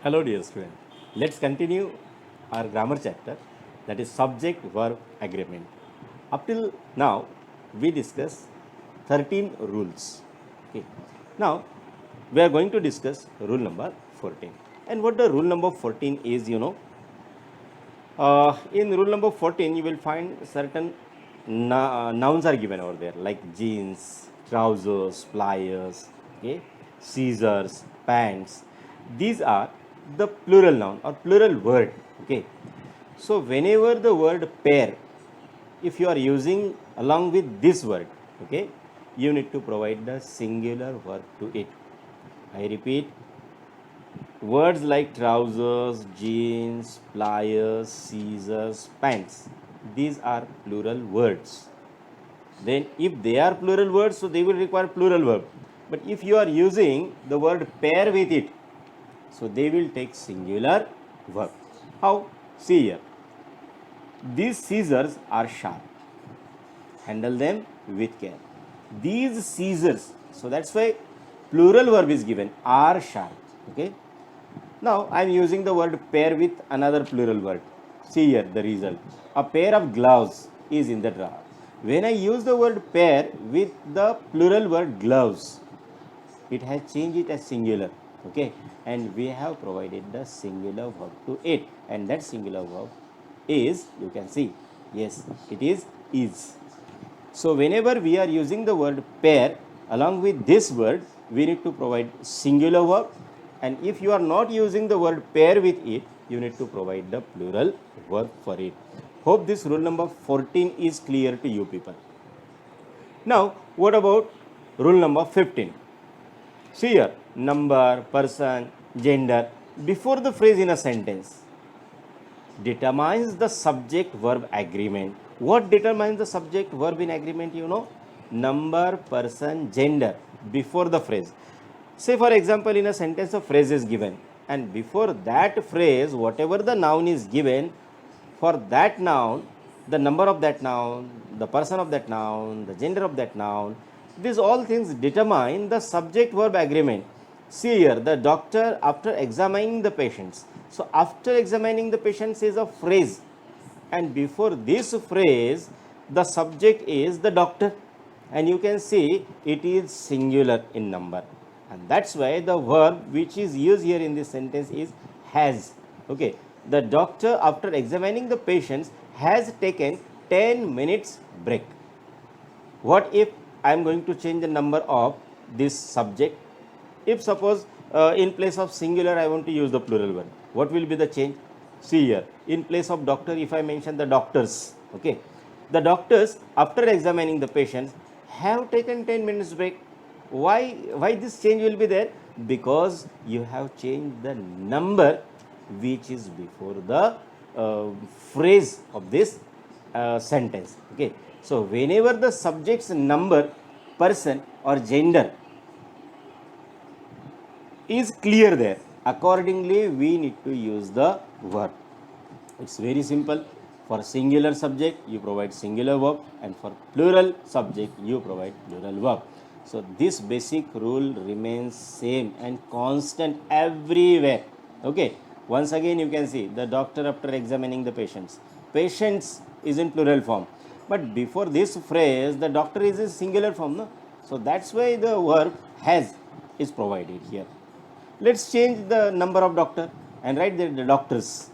Hello dear student. Let's continue our grammar chapter, that is subject verb agreement. Up till now we discussed 13 rules. Okay. Now we are going to discuss rule number 14. And what the rule number 14 is, in rule number 14 you will find certain nouns are given over there, like jeans, trousers, pliers, okay, scissors, pants. These are the plural noun or plural word. Okay, so whenever the word pair, if you are using along with this word, okay, you need to provide the singular verb to it. I repeat, words like trousers, jeans, pliers, scissors, pants, these are plural words. Then if they are plural words, so they will require plural verb. But if you are using the word pair with it, so they will take singular verb. How? See here. These scissors are sharp. Handle them with care. These scissors, so that's why plural verb is given, are sharp. Okay. Now I am using the word pair with another plural word. See here the result. A pair of gloves is in the drawer. When I use the word pair with the plural word gloves, it has changed it as singular. Okay, and we have provided the singular verb to it, and that singular verb is, you can see, yes, it is. So whenever we are using the word pair along with this word, we need to provide singular verb, and if you are not using the word pair with it, you need to provide the plural verb for it. Hope this rule number 14 is clear to you people. Now what about rule number 15? See here, number, person, gender, before the phrase in a sentence determines the subject verb agreement. What determines the subject verb in agreement? Number, person, gender before the phrase. Say for example, in a sentence a phrase is given, and before that phrase whatever the noun is given, for that noun, the number of that noun, the person of that noun, the gender of that noun, these all things determine the subject verb agreement. See here, the doctor after examining the patients. So after examining the patients is a phrase, and before this phrase the subject is the doctor, and you can see it is singular in number, and that's why the verb which is used here in this sentence is has. Okay, the doctor after examining the patients has taken 10 minutes break. What if I am going to change the number of this subject? If suppose in place of singular I want to use the plural one, what will be the change? See here, in place of doctor, if I mention the doctors, okay, the doctors after examining the patients have taken 10 minutes break. Why this change will be there? Because you have changed the number which is before the phrase of this sentence. Okay, so whenever the subject's number, person or gender is clear there, accordingly we need to use the verb. It's very simple. For singular subject you provide singular verb, and for plural subject you provide plural verb. So this basic rule remains same and constant everywhere. Okay, once again you can see the doctor after examining the patients is in plural form, but before this phrase the doctor is in singular form, no? So that's why the verb has is provided here. Let's change the number of doctor and write the doctors.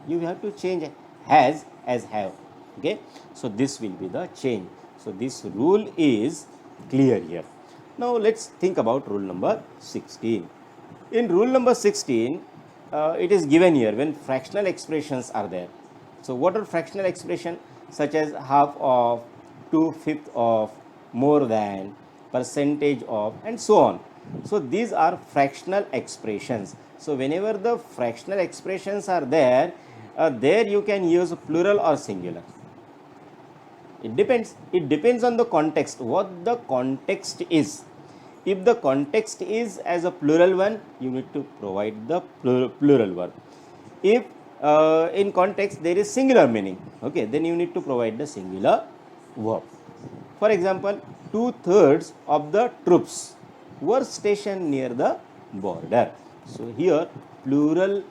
You have to change has as have. Okay, so this will be the change. So this rule is clear here. Now let's think about rule number 16. In rule number 16, it is given here when fractional expressions are there. So what are fractional expression? Such as half of, 2/5 of, more than, percentage of, and so on. So these are fractional expressions. So whenever the fractional expressions are there, there you can use plural or singular. It depends on the context, what the context is. If the context is as a plural one, you need to provide the plural verb. If in context there is singular meaning, okay, then you need to provide the singular verb. For example, 2/3 of the troops were stationed near the border. So here plural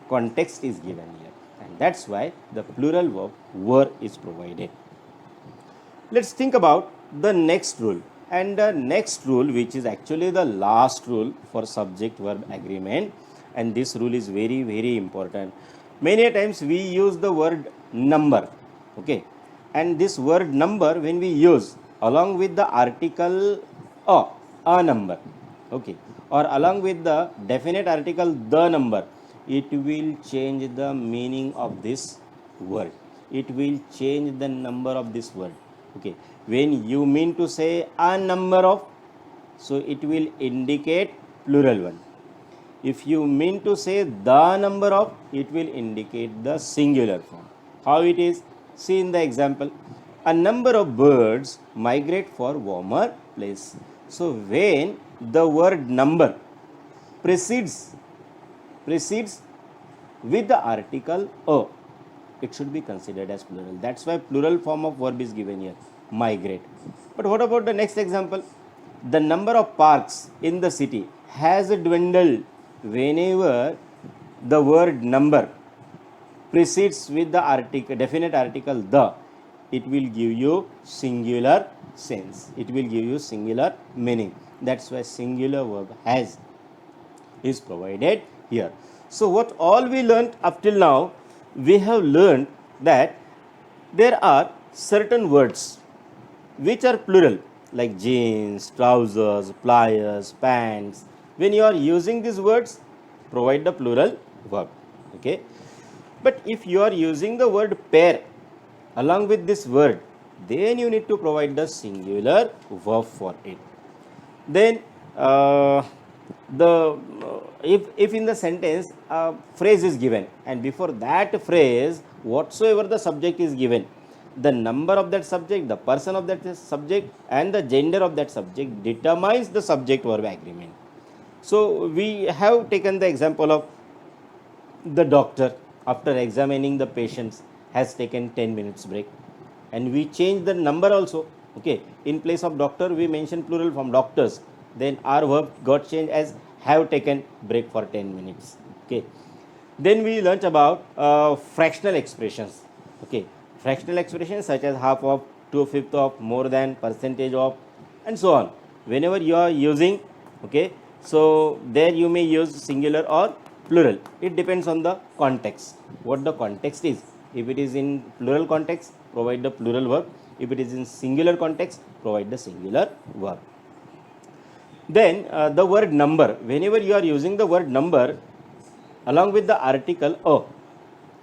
context is given here, and that's why the plural verb were is provided. Let's think about the next rule, and the next rule, which is actually the last rule for subject verb agreement, and this rule is very very important. Many times we use the word number, okay, and this word number when we use along with the article a number, okay, or along with the definite article the number, it will change the meaning of this word, it will change the number of this word, okay. When you mean to say a number of, so it will indicate plural one. If you mean to say the number of, it will indicate the singular form. How it is? See in the example, a number of birds migrate for warmer place. So when the word number precedes with the article a, it should be considered as plural. That's why plural form of verb is given here, migrate. But what about the next example? The number of parks in the city has dwindled. Whenever the word number precedes with the article, definite article the, it will give you singular sense, it will give you singular meaning. That's why singular verb has is provided here. So what all we learned up till now, we have learned that there are certain words which are plural, like jeans, trousers, pliers, pants. When you are using these words, provide the plural verb, okay. But if you are using the word pair along with this word, then you need to provide the singular verb for it. Then if in the sentence a phrase is given, and before that phrase whatsoever the subject is given, the number of that subject, the person of that subject, and the gender of that subject determines the subject verb agreement. So we have taken the example of the doctor, after examining the patients, has taken 10 minutes break, and we change the number also, okay. In place of doctor we mention plural form doctors, then our verb got changed as have taken break for 10 minutes, okay. Then we learnt about fractional expressions, okay. Fractional expressions such as half of, 2/5 of, more than, percentage of, and so on. Whenever you are using, okay, so there you may use singular or plural. It depends on the context, what the context is. If it is in plural context, provide the plural verb. If it is in singular context, provide the singular verb. Then the word number, whenever you are using the word number along with the article a,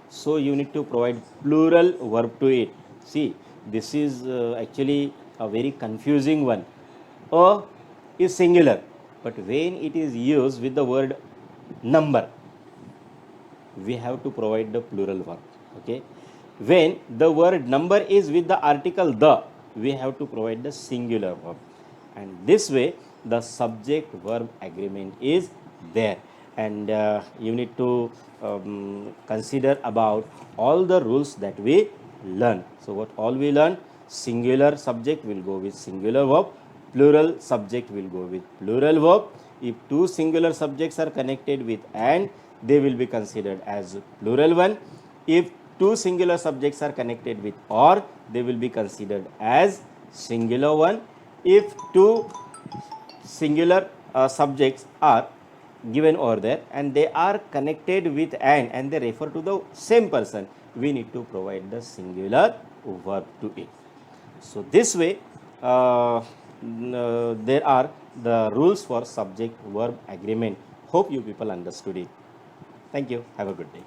so you need to provide plural verb to it. See, this is actually a very confusing one. A is singular, but when it is used with the word number, we have to provide the plural verb, okay. When the word number is with the article the, we have to provide the singular verb, and this way the subject verb agreement is there. And you need to consider about all the rules that we learn. So what all we learn? Singular subject will go with singular verb, plural subject will go with plural verb. If two singular subjects are connected with and, they will be considered as plural one. If two singular subjects are connected with or, they will be considered as singular one. If two singular subjects are given over there and they are connected with and they refer to the same person, we need to provide the singular verb to it. So this way there are the rules for subject verb agreement. Hope you people understood it. Thank you. Have a good day.